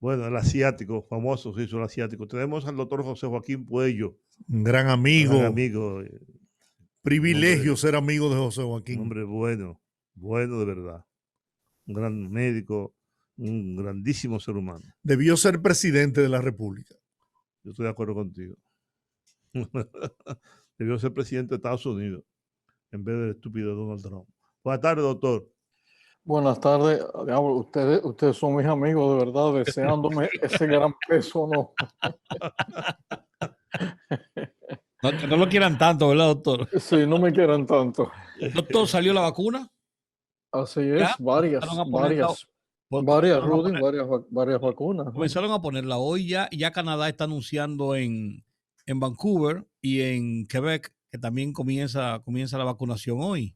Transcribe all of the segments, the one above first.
Bueno, el asiático, famoso, se hizo el asiático. Tenemos al doctor José Joaquín Puello, Un gran gran amigo. amigo, Privilegio ser amigo de José un Joaquín. hombre bueno, bueno de verdad, un gran médico, un grandísimo ser humano. Debió ser presidente de la República. Yo estoy de acuerdo contigo. Debió ser presidente de Estados Unidos en vez del estúpido Donald Trump. Buenas tardes, doctor. Buenas tardes. Diablo, ustedes son mis amigos de verdad, deseándome ese gran peso, ¿no? No, que no lo quieran tanto, ¿verdad, doctor? Sí, no me quieran tanto. Doctor, ¿salió la vacuna? Así Ya, es, varias, comenzaron a ponerla, Rudy, varias vacunas, ¿no? comenzaron a ponerla hoy ya Canadá está anunciando en Vancouver y en Quebec que también comienza la vacunación hoy.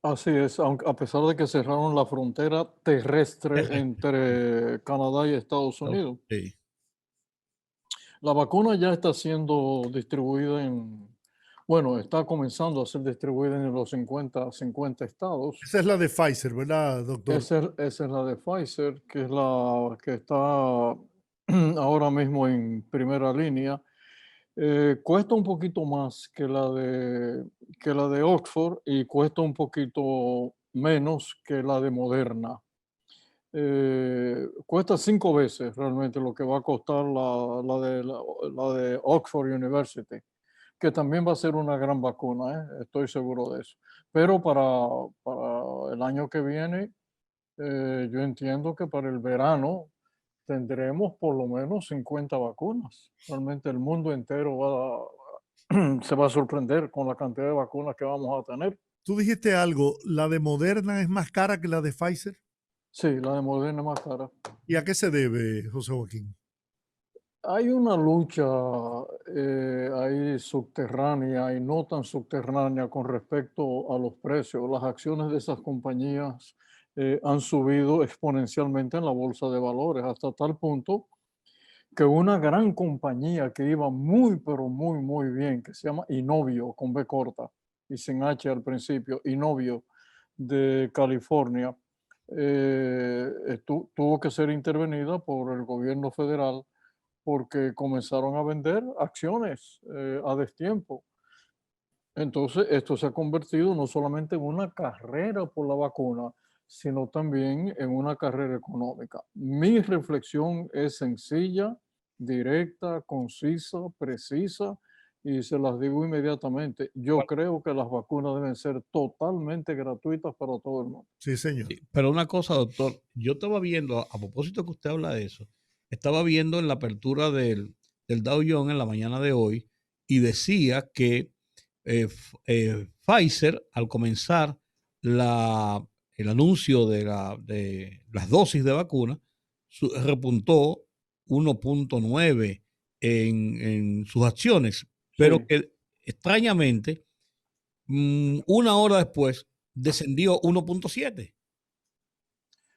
Así es, aunque a pesar de que cerraron la frontera terrestre entre Canadá y Estados Unidos, Sí. la vacuna ya está siendo distribuida está comenzando a ser distribuida en los 50 estados. Esa es la de Pfizer, ¿verdad, doctor? Esa es la de Pfizer, que es la que está ahora mismo en primera línea. Cuesta un poquito más que la de Oxford y cuesta un poquito menos que la de Moderna. Cuesta 5 veces realmente lo que va a costar la de Oxford University, que también va a ser una gran vacuna, estoy seguro de eso. Pero para el año que viene, yo entiendo que para el verano tendremos por lo menos 50 vacunas. Realmente el mundo entero se va a sorprender con la cantidad de vacunas que vamos a tener. Tú dijiste algo, ¿la de Moderna es más cara que la de Pfizer? Sí, la de Moderna es más cara. ¿Y a qué se debe, José Joaquín? Hay una lucha ahí subterránea y no tan subterránea con respecto a los precios. Las acciones de esas compañías han subido exponencialmente en la bolsa de valores hasta tal punto que una gran compañía que iba muy, pero muy, muy bien, que se llama Inovio, con B corta y sin H al principio, Inovio de California, tuvo que ser intervenida por el gobierno federal porque comenzaron a vender acciones a destiempo. Entonces, esto se ha convertido no solamente en una carrera por la vacuna, sino también en una carrera económica. Mi reflexión es sencilla, directa, concisa, precisa, y se las digo inmediatamente. Yo creo que las vacunas deben ser totalmente gratuitas para todo el mundo. Sí, señor. Sí, pero una cosa, doctor, yo estaba viendo, a propósito que usted habla de eso, estaba viendo en la apertura del Dow Jones en la mañana de hoy y decía que Pfizer, al comenzar el anuncio de las dosis de vacuna, repuntó 1.9 en sus acciones, pero Sí. que extrañamente, una hora después, descendió 1.7.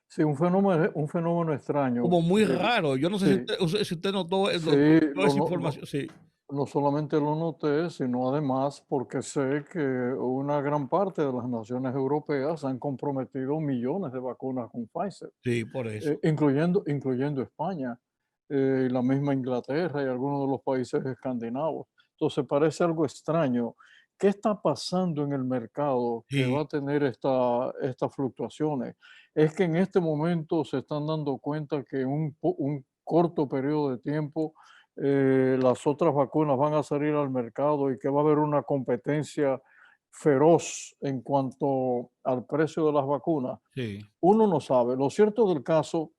Sí, un fenómeno extraño. Como muy raro. Yo no sé si usted notó Sí, esa información. Sí. no solamente lo noté, sino además porque sé que una gran parte de las naciones europeas han comprometido millones de vacunas con Pfizer, Sí, por eso. incluyendo España, y la misma Inglaterra y algunos de los países escandinavos. Entonces parece algo extraño. ¿Qué está pasando en el mercado que Sí. va a tener estas fluctuaciones? Es que en este momento se están dando cuenta que en un corto periodo de tiempo las otras vacunas van a salir al mercado y que va a haber una competencia feroz en cuanto al precio de las vacunas. Sí. Uno no sabe. Lo cierto del caso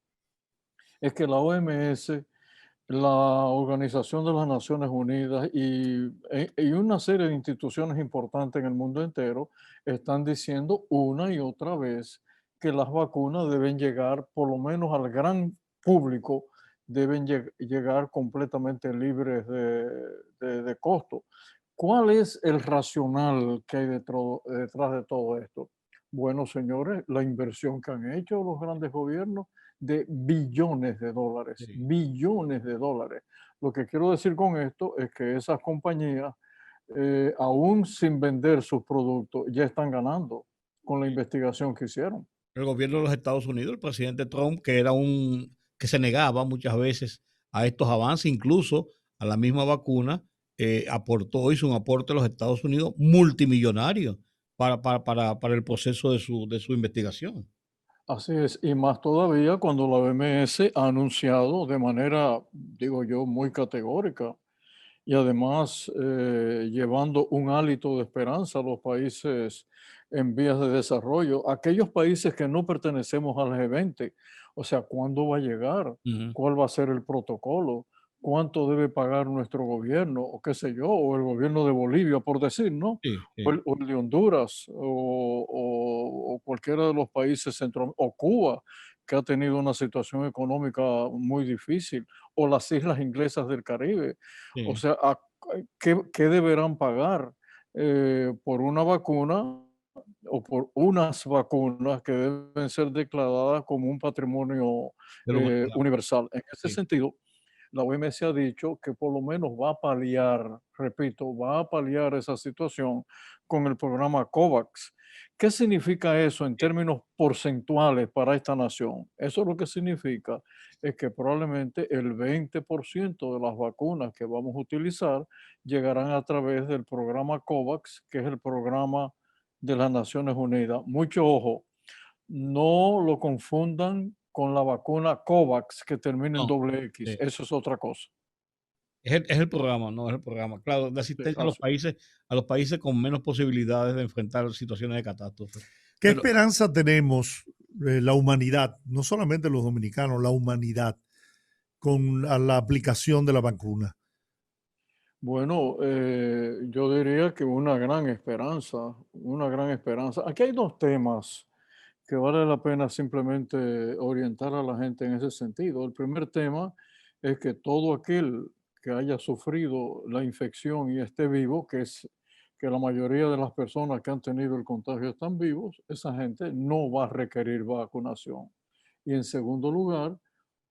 es que la OMS, la Organización de las Naciones Unidas y una serie de instituciones importantes en el mundo entero están diciendo una y otra vez que las vacunas deben llegar por lo menos al gran público, deben llegar completamente libres de costo. ¿Cuál es el racional que hay detrás de todo esto? Bueno, señores, la inversión que han hecho los grandes gobiernos de billones de dólares, Sí. billones de dólares. Lo que quiero decir con esto es que esas compañías, aún sin vender sus productos, ya están ganando con la investigación que hicieron. El gobierno de los Estados Unidos, el presidente Trump, que era un que se negaba muchas veces a estos avances, incluso a la misma vacuna, hizo un aporte a los Estados Unidos multimillonario para el proceso de su investigación. Así es, y más todavía cuando la OMS ha anunciado de manera, digo yo, muy categórica y además llevando un hálito de esperanza a los países en vías de desarrollo, aquellos países que no pertenecemos al G20, o sea, ¿cuándo va a llegar? Ujú. ¿Cuál va a ser el protocolo? ¿Cuánto debe pagar nuestro gobierno? O qué sé yo, o el gobierno de Bolivia, por decir, ¿no? Sí, O sí, el de Honduras, o cualquiera de los países centro, o Cuba, que ha tenido una situación económica muy difícil, o las islas inglesas del Caribe. O sí. sea, ¿qué deberán pagar por una vacuna o por unas vacunas que deben ser declaradas como un patrimonio De la humanidad. universal? En ese Sí. sentido, la OMS ha dicho que por lo menos va a paliar, repito, va a paliar esa situación con el programa COVAX. ¿Qué significa eso en términos porcentuales para esta nación? Eso lo que significa es que probablemente el 20% de las vacunas que vamos a utilizar llegarán a través del programa COVAX, que es el programa de las Naciones Unidas. Mucho ojo, no lo confundan con la vacuna COVAX que termina en No, doble X. sí. Eso es otra cosa. Es el programa, no es el programa. Claro, de Sí, asistencia así. a los países con menos posibilidades de enfrentar situaciones de catástrofe. ¿Qué Pero esperanza tenemos la humanidad, no solamente los dominicanos, la humanidad, con la aplicación de la vacuna? Bueno, yo diría que una gran esperanza, una gran esperanza. Aquí hay dos temas que vale la pena simplemente orientar a la gente en ese sentido. El primer tema es que todo aquel que haya sufrido la infección y esté vivo, que es que la mayoría de las personas que han tenido el contagio están vivos, esa gente no va a requerir vacunación. Y en segundo lugar,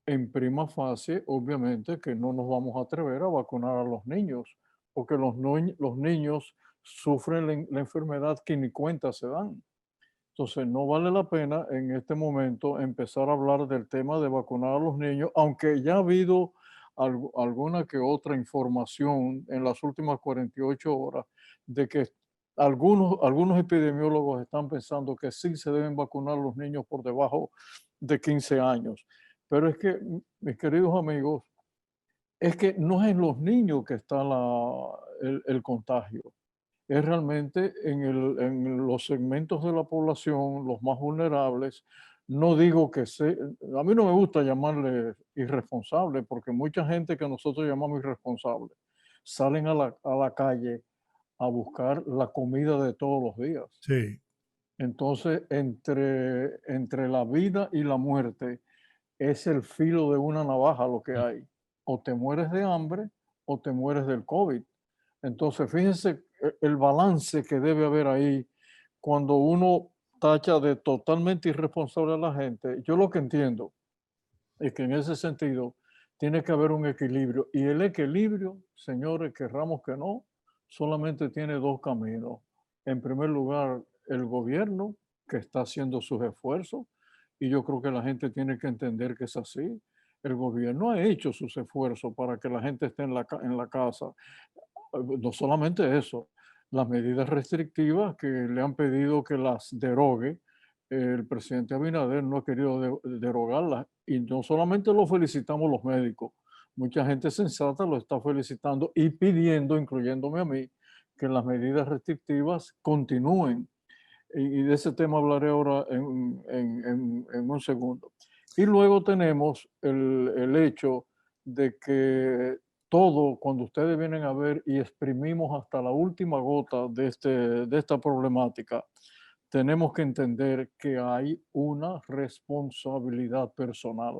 en prima facie, obviamente que no nos vamos a atrever a vacunar a los niños, porque los niños sufren la enfermedad que ni cuenta se dan. Entonces, no vale la pena en este momento empezar a hablar del tema de vacunar a los niños, aunque ya ha habido alguna que otra información en las últimas 48 horas de que algunos epidemiólogos están pensando que sí se deben vacunar los niños por debajo de 15 años. Pero es que, mis queridos amigos, es que no es en los niños que está el contagio, es realmente en los segmentos de la población, los más vulnerables. No digo que a mí no me gusta llamarle irresponsable, porque mucha gente que nosotros llamamos irresponsable salen a la calle a buscar la comida de todos los días. Sí, Entonces, entre la vida y la muerte es el filo de una navaja lo que hay. O te mueres de hambre o te mueres del COVID. Entonces, fíjense el balance que debe haber ahí cuando uno tacha de totalmente irresponsable a la gente. Yo lo que entiendo es que en ese sentido tiene que haber un equilibrio. Y el equilibrio, señores, querramos que no, solamente tiene dos caminos. En primer lugar, el gobierno que está haciendo sus esfuerzos, y yo creo que la gente tiene que entender que es así. El gobierno ha hecho sus esfuerzos para que la gente esté en la casa. No solamente eso, las medidas restrictivas que le han pedido que las derogue, el presidente Abinader no ha querido derogarlas y no solamente lo felicitamos los médicos, mucha gente sensata lo está felicitando y pidiendo, incluyéndome a mí, que las medidas restrictivas continúen. Y de ese tema hablaré ahora en un segundo. Y luego tenemos el hecho de que todo, cuando ustedes vienen a ver y exprimimos hasta la última gota de esta problemática, tenemos que entender que hay una responsabilidad personal.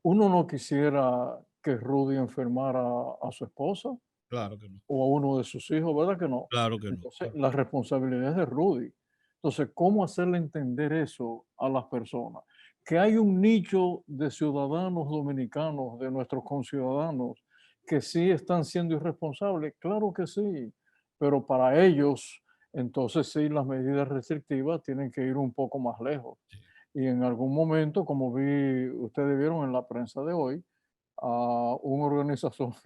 Uno no quisiera que Rudy enfermara a su esposa claro que no, o a uno de sus hijos, ¿verdad que no? claro que no. Entonces, Claro. la responsabilidad es de Rudy. Entonces, ¿cómo hacerle entender eso a las personas? Que hay un nicho de ciudadanos dominicanos, de nuestros conciudadanos, que sí están siendo irresponsables. Claro que sí, pero para ellos, entonces sí, las medidas restrictivas tienen que ir un poco más lejos. Y en algún momento, como ustedes vieron en la prensa de hoy, a un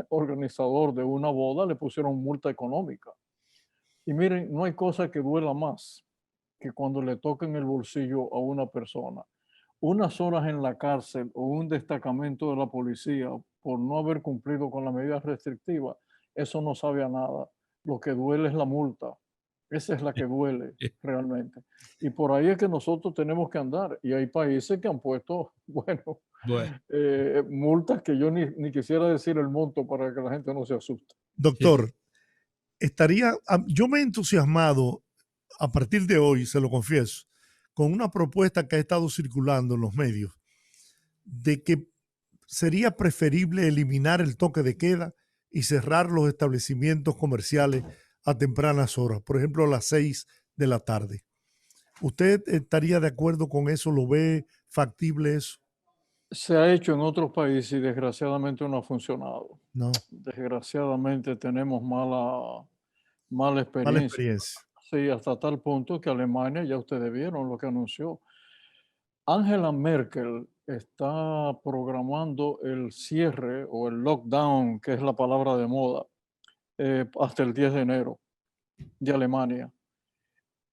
organizador de una boda le pusieron multa económica. Y miren, no hay cosa que duela más que cuando le toquen el bolsillo a una persona. Unas horas en la cárcel o un destacamento de la policía por no haber cumplido con las medidas restrictivas, eso no sabe a nada. Lo que duele es la multa. Esa es la que duele realmente. Y por ahí es que nosotros tenemos que andar. Y hay países que han puesto, bueno, Bueno, multas que yo ni quisiera decir el monto para que la gente no se asuste. Doctor, yo me he entusiasmado a partir de hoy, se lo confieso, con una propuesta que ha estado circulando en los medios de que sería preferible eliminar el toque de queda y cerrar los establecimientos comerciales a tempranas horas, por ejemplo a las 6 de la tarde. ¿Usted estaría de acuerdo con eso? ¿Lo ve factible eso? Se ha hecho en otros países y desgraciadamente no ha funcionado. No, Desgraciadamente tenemos mala mala experiencia. experiencia. Sí, hasta tal punto que Alemania, ya ustedes vieron lo que anunció. Angela Merkel está programando el cierre o el lockdown, que es la palabra de moda, hasta el 10 de enero de Alemania.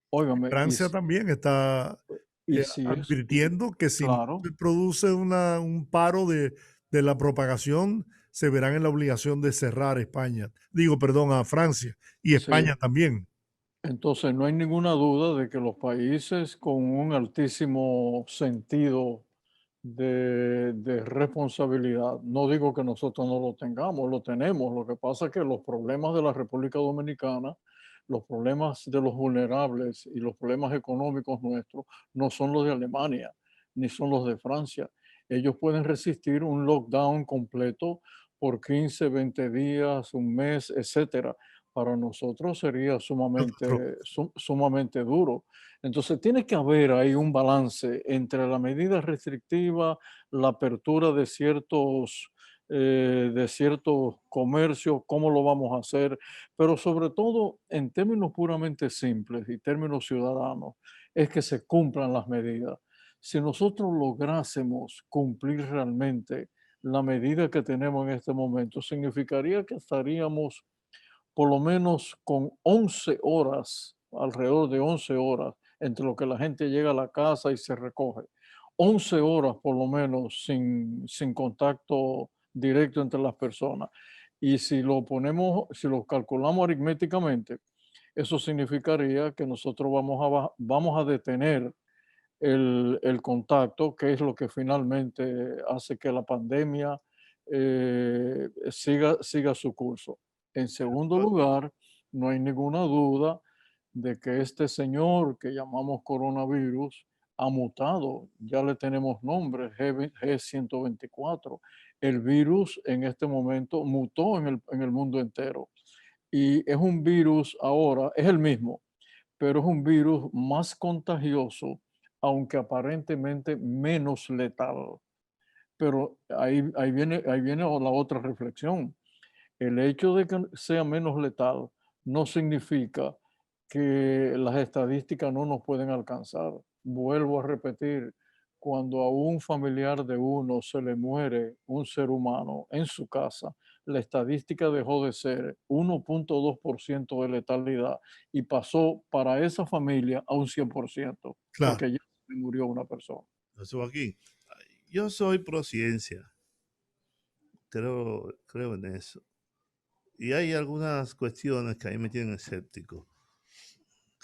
Óigame, Francia también está y si es, advirtiendo que si no claro, se produce un paro de la propagación, se verán en la obligación de cerrar España. Digo, perdón, a Francia y sí. España también. Entonces, no hay ninguna duda de que los países con un altísimo sentido de responsabilidad, no digo que nosotros no lo tengamos, lo tenemos. Lo que pasa es que los problemas de la República Dominicana, los problemas de los vulnerables y los problemas económicos nuestros no son los de Alemania, ni son los de Francia. Ellos pueden resistir un lockdown completo por 15, 20 días, un mes, etcétera. Para nosotros sería sumamente duro. Entonces tiene que haber ahí un balance entre la medida restrictiva, la apertura de ciertos comercios, cómo lo vamos a hacer, pero sobre todo en términos puramente simples y términos ciudadanos, es que se cumplan las medidas. Si nosotros lográsemos cumplir realmente la medida que tenemos en este momento, significaría que estaríamos por lo menos con 11 horas, alrededor de 11 horas, entre lo que la gente llega a la casa y se recoge. 11 horas por lo menos sin contacto directo entre las personas. Y si lo calculamos aritméticamente, eso significaría que nosotros vamos a detener el contacto, que es lo que finalmente hace que la pandemia siga su curso. En segundo lugar, no hay ninguna duda de que este señor que llamamos coronavirus ha mutado. Ya le tenemos nombre, G124. El virus en este momento mutó en el mundo entero. Y es un virus ahora, es el mismo, pero es un virus más contagioso, aunque aparentemente menos letal. Pero ahí viene la otra reflexión. El hecho de que sea menos letal no significa que las estadísticas no nos pueden alcanzar. Vuelvo a repetir, cuando a un familiar de uno se le muere un ser humano en su casa, la estadística dejó de ser 1.2% de letalidad y pasó para esa familia a un 100%, Claro. porque ya se murió una persona. Entonces, Joaquín, yo soy pro ciencia, creo en eso. Y hay algunas cuestiones que a mí me tienen escéptico,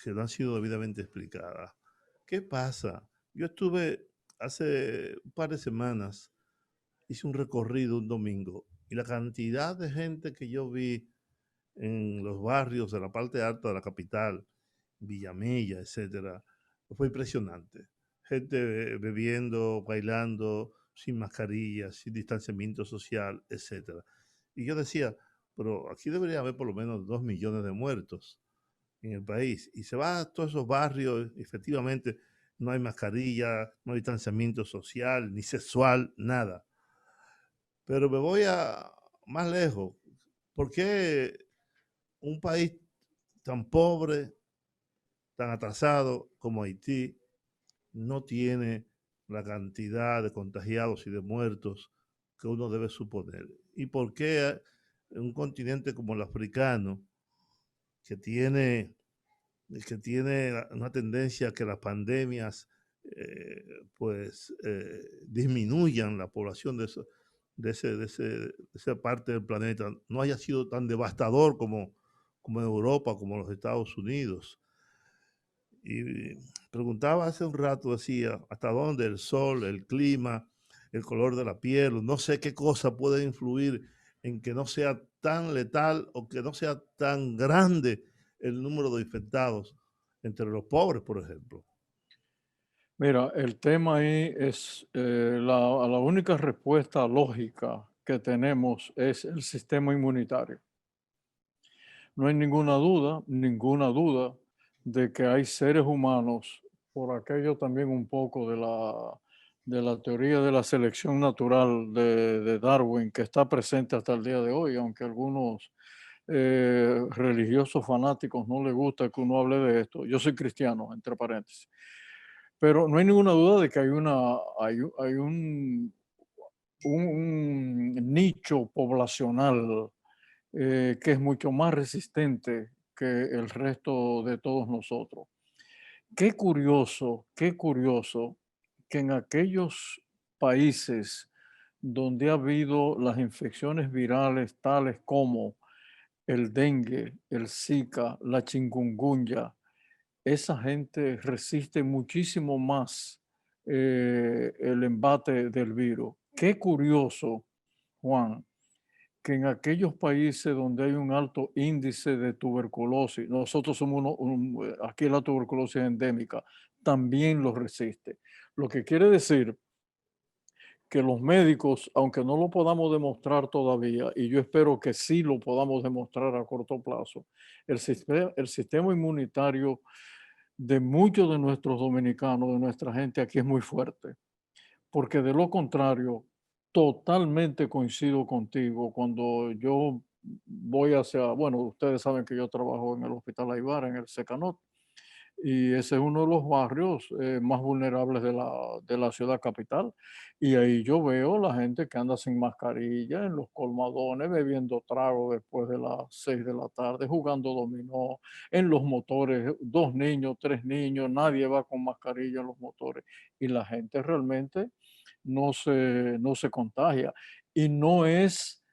que no han sido debidamente explicadas. ¿Qué pasa? Yo estuve hace un par de semanas, hice un recorrido un domingo y la cantidad de gente que yo vi en los barrios de la parte alta de la capital, Villamella, etcétera, fue impresionante. Gente bebiendo, bailando, sin mascarilla, sin distanciamiento social, etcétera. Y yo decía, pero aquí debería haber por lo menos 2 millones de muertos en el país. Y se va a todos esos barrios, efectivamente, no hay mascarilla, no hay distanciamiento social, ni sexual, nada. Pero me voy a más lejos. ¿Por qué un país tan pobre, tan atrasado como Haití, no tiene la cantidad de contagiados y de muertos que uno debe suponer. ¿Y por qué un continente como el africano, que tiene, que tiene una tendencia a que las pandemias disminuyan la población de esa parte del planeta, no haya sido tan devastador como Europa, como los Estados Unidos? Y preguntaba hace un rato, decía, hasta dónde el sol, el clima, el color de la piel, no sé qué cosa puede influir en que no sea tan letal o que no sea tan grande el número de infectados entre los pobres, por ejemplo. Mira, el tema ahí es la única respuesta lógica que tenemos es el sistema inmunitario. No hay ninguna duda de que hay seres humanos, por aquello también un poco de la teoría de la selección natural de Darwin, que está presente hasta el día de hoy, aunque algunos religiosos fanáticos no les gusta que uno hable de esto. Yo soy cristiano, entre paréntesis. Pero no hay ninguna duda de que hay un nicho poblacional que es mucho más resistente que el resto de todos nosotros. Qué curioso que en aquellos países donde ha habido las infecciones virales tales como el dengue, el Zika, la chikungunya, esa gente resiste muchísimo más el embate del virus. Qué curioso, Juan, que en aquellos países donde hay un alto índice de tuberculosis, nosotros somos aquí la tuberculosis endémica, también lo resiste. Lo que quiere decir que los médicos, aunque no lo podamos demostrar todavía, y yo espero que sí lo podamos demostrar a corto plazo, el sistema inmunitario de muchos de nuestros dominicanos, de nuestra gente aquí es muy fuerte, porque de lo contrario, totalmente coincido contigo. Cuando yo voy hacia, bueno, ustedes saben que yo trabajo en el Hospital Aybara, en el Secanot, y ese es uno de los barrios más vulnerables de la ciudad capital. Y ahí yo veo la gente que anda sin mascarilla en los colmadones, bebiendo trago después de las 6 de la tarde, jugando dominó, en los motores, 2 niños, 3 niños, nadie va con mascarilla en los motores. Y la gente realmente no se contagia. Y no es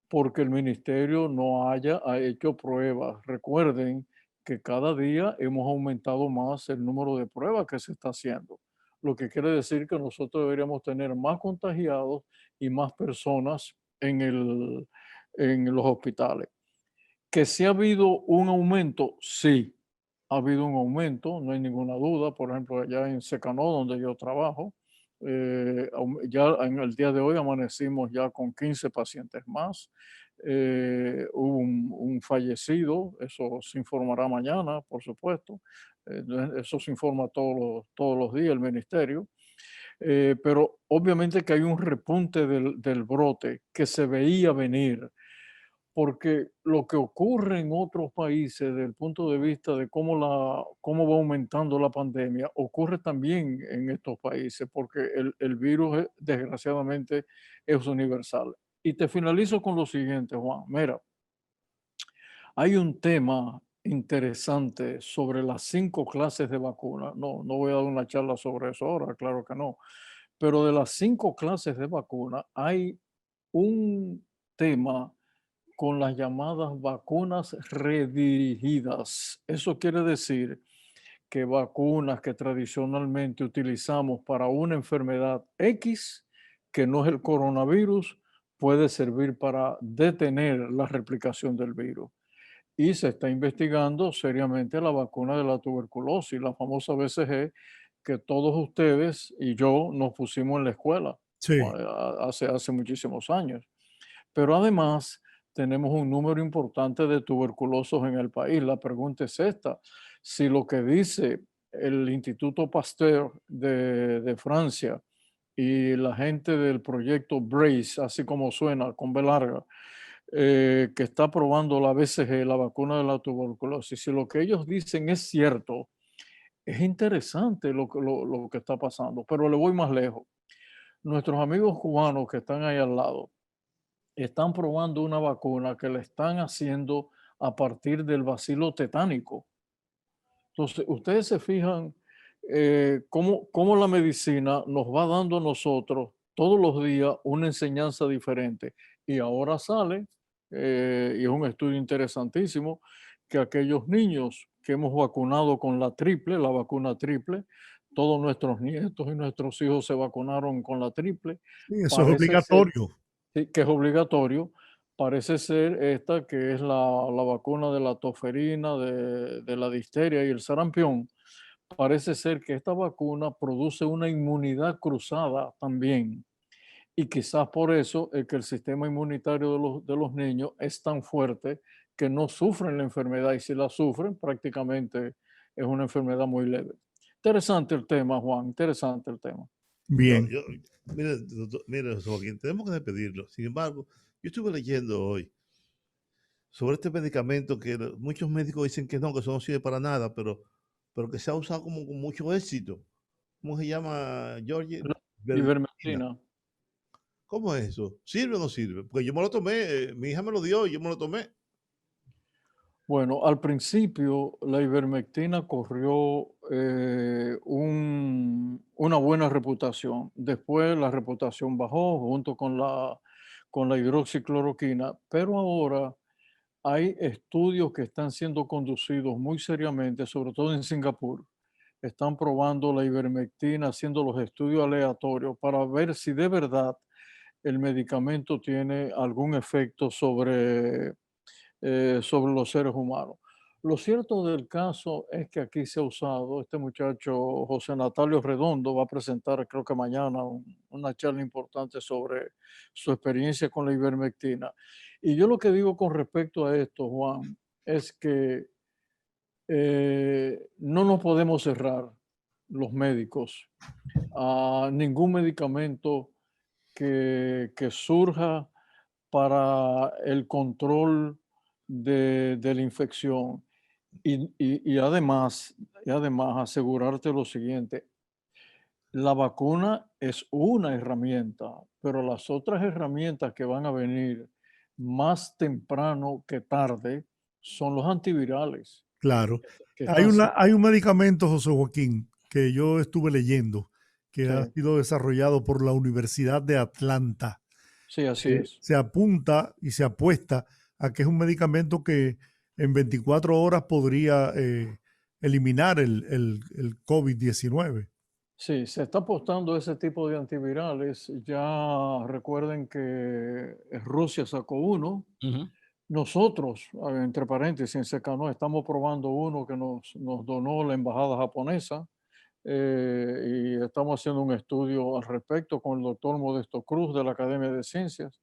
porque el ministerio no ha hecho pruebas. Recuerden que cada día hemos aumentado más el número de pruebas que se está haciendo, lo que quiere decir que nosotros deberíamos tener más contagiados y más personas en los hospitales. Que sí ha habido un aumento, sí, ha habido un aumento, no hay ninguna duda. Por ejemplo, allá en Secanó, donde yo trabajo, ya en el día de hoy amanecimos ya con 15 pacientes más. Hubo un fallecido, eso se informará mañana, por supuesto. Eso se informa todos los días el ministerio. Pero obviamente que hay un repunte del brote que se veía venir, porque lo que ocurre en otros países desde el punto de vista de cómo va aumentando la pandemia, ocurre también en estos países, porque el virus desgraciadamente es universal. Y te finalizo con lo siguiente, Juan. Mira, hay un tema interesante sobre las 5 clases de vacuna. No voy a dar una charla sobre eso ahora, claro que no. Pero de las 5 clases de vacuna hay un tema con las llamadas vacunas redirigidas. Eso quiere decir que vacunas que tradicionalmente utilizamos para una enfermedad X, que no es el coronavirus, puede servir para detener la replicación del virus. Y se está investigando seriamente la vacuna de la tuberculosis, la famosa BCG, que todos ustedes y yo nos pusimos en la escuela Sí, hace muchísimos años. Pero además tenemos un número importante de tuberculosos en el país. La pregunta es esta: si lo que dice el Instituto Pasteur de Francia y la gente del proyecto BRACE, así como suena, con B larga, que está probando la BCG, la vacuna de la tuberculosis, si lo que ellos dicen es cierto, es interesante lo que está pasando, pero le voy más lejos. Nuestros amigos cubanos que están ahí al lado están probando una vacuna que le están haciendo a partir del bacilo tetánico. Entonces, ustedes se fijan cómo la medicina nos va dando a nosotros todos los días una enseñanza diferente. Y ahora sale, y es un estudio interesantísimo, que aquellos niños que hemos vacunado con la vacuna triple, todos nuestros nietos y nuestros hijos se vacunaron con la triple, Sí, eso es parece ser obligatorio. sí, que es obligatorio. Parece ser esta que es la vacuna de la toferina, de la difteria y el sarampión. Parece ser que esta vacuna produce una inmunidad cruzada también. Y quizás por eso es que el sistema inmunitario de los niños es tan fuerte que no sufren la enfermedad y si la sufren prácticamente es una enfermedad muy leve. Interesante el tema, Juan, interesante el tema. Bien. Mire, mire, Joaquín, tenemos que despedirlo. Sin embargo, yo estuve leyendo hoy sobre este medicamento que muchos médicos dicen que eso no sirve para nada, pero que se ha usado como con mucho éxito. ¿Cómo se llama, Georgie? La Ivermectina. ivermectina. ¿Cómo es eso? ¿Sirve o no sirve? Porque yo me lo tomé, mi hija me lo dio y yo me lo tomé. Bueno, al principio la ivermectina corrió una buena reputación. Después la reputación bajó junto con la hidroxicloroquina, pero ahora hay estudios que están siendo conducidos muy seriamente, sobre todo en Singapur. Están probando la ivermectina, haciendo los estudios aleatorios para ver si de verdad el medicamento tiene algún efecto sobre los seres humanos. Lo cierto del caso es que aquí se ha usado, este muchacho José Natalio Redondo va a presentar creo que mañana una charla importante sobre su experiencia con la ivermectina. Y yo lo que digo con respecto a esto, Juan, es que no nos podemos cerrar los médicos a ningún medicamento que surja para el control de la infección. Y además asegurarte lo siguiente, la vacuna es una herramienta, pero las otras herramientas que van a venir más temprano que tarde son los antivirales Claro. que Hay, están hay un medicamento, José Joaquín, que yo estuve leyendo, que ha sí, sido desarrollado por la Universidad de Atlanta. sí, así es. Se apunta y se apuesta a que es un medicamento que en 24 horas podría eliminar el COVID-19. Sí, se está apostando ese tipo de antivirales. Ya recuerden que Rusia sacó uno. Ujú. Nosotros, entre paréntesis, en Secano, estamos probando uno que nos donó la embajada japonesa y estamos haciendo un estudio al respecto con el doctor Modesto Cruz de la Academia de Ciencias.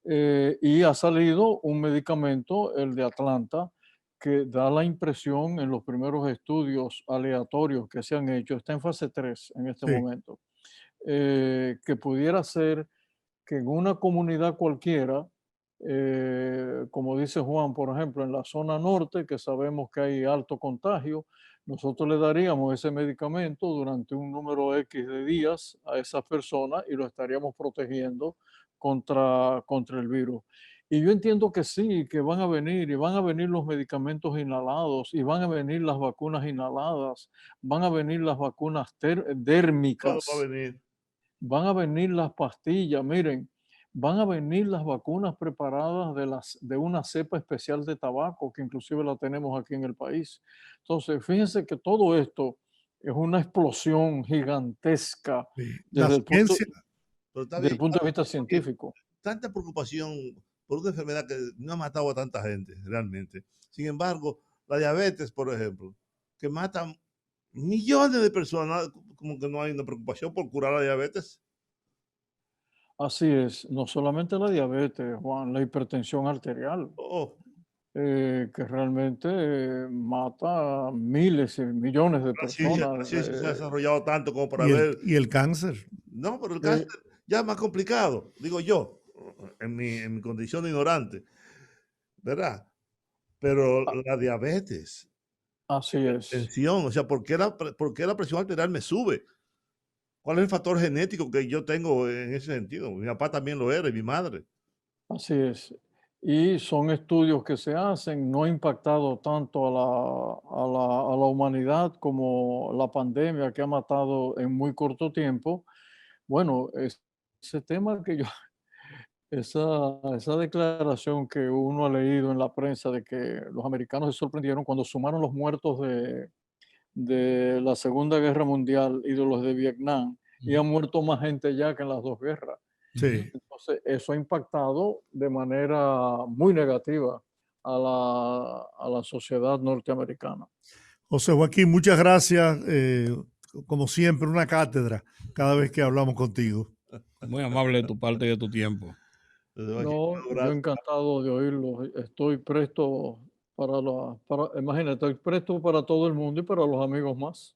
Y ha salido un medicamento, el de Atlanta, que da la impresión en los primeros estudios aleatorios que se han hecho, está en fase 3 en este Sí, momento, que pudiera ser que en una comunidad cualquiera, como dice Juan, por ejemplo, en la zona norte, que sabemos que hay alto contagio, nosotros le daríamos ese medicamento durante un número X de días a esas personas y lo estaríamos protegiendo contra el virus. Y yo entiendo que sí, que van a venir y van a venir los medicamentos inhalados y van a venir las vacunas inhaladas, van a venir las vacunas Todo va a dérmicas, venir. van a venir las pastillas, miren, van a venir las vacunas preparadas de una cepa especial de tabaco, que inclusive la tenemos aquí en el país. Entonces, fíjense que todo esto es una explosión gigantesca sí. La desde el punto, ciencia, Pero está desde bien, el punto de vista porque científico. tanta preocupación por una enfermedad que no ha matado a tanta gente realmente. Sin embargo, la diabetes, por ejemplo, que mata millones de personas, como que no hay una preocupación por curar la diabetes. Así es, no solamente la diabetes, Juan, la hipertensión arterial, Oh, que realmente mata a miles y millones de la personas. ciencia se ha desarrollado tanto como para ver. y el cáncer. No, pero el Eh, cáncer ya es más complicado, digo yo, en mi condición de ignorante, ¿verdad? Pero a- la diabetes, Así es. tensión. O sea, ¿por qué la presión arterial me sube? ¿Cuál es el factor genético que yo tengo en ese sentido? Mi papá también lo era y mi madre. Así es. Y son estudios que se hacen, no ha impactado tanto a la humanidad como la pandemia que ha matado en muy corto tiempo. Bueno, ese tema que yo, esa declaración que uno ha leído en la prensa de que los americanos se sorprendieron cuando sumaron los muertos de la Segunda Guerra Mundial y de los de Vietnam, y han muerto más gente ya que en las dos guerras. Sí. Entonces, eso ha impactado de manera muy negativa a la sociedad norteamericana. José Joaquín, muchas gracias. Como siempre, una cátedra cada vez que hablamos contigo. Muy amable de tu parte y de tu tiempo. Desde aquí, No, un yo abrazo. encantado de oírlo. Estoy presto imagínate, estoy presto para todo el mundo y para los amigos más.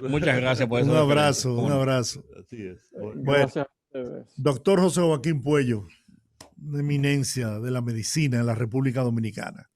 Muchas gracias por eso. Un abrazo, un abrazo. Así es. Bueno, Gracias a ustedes. doctor José Joaquín Puello, una eminencia de la medicina en la República Dominicana.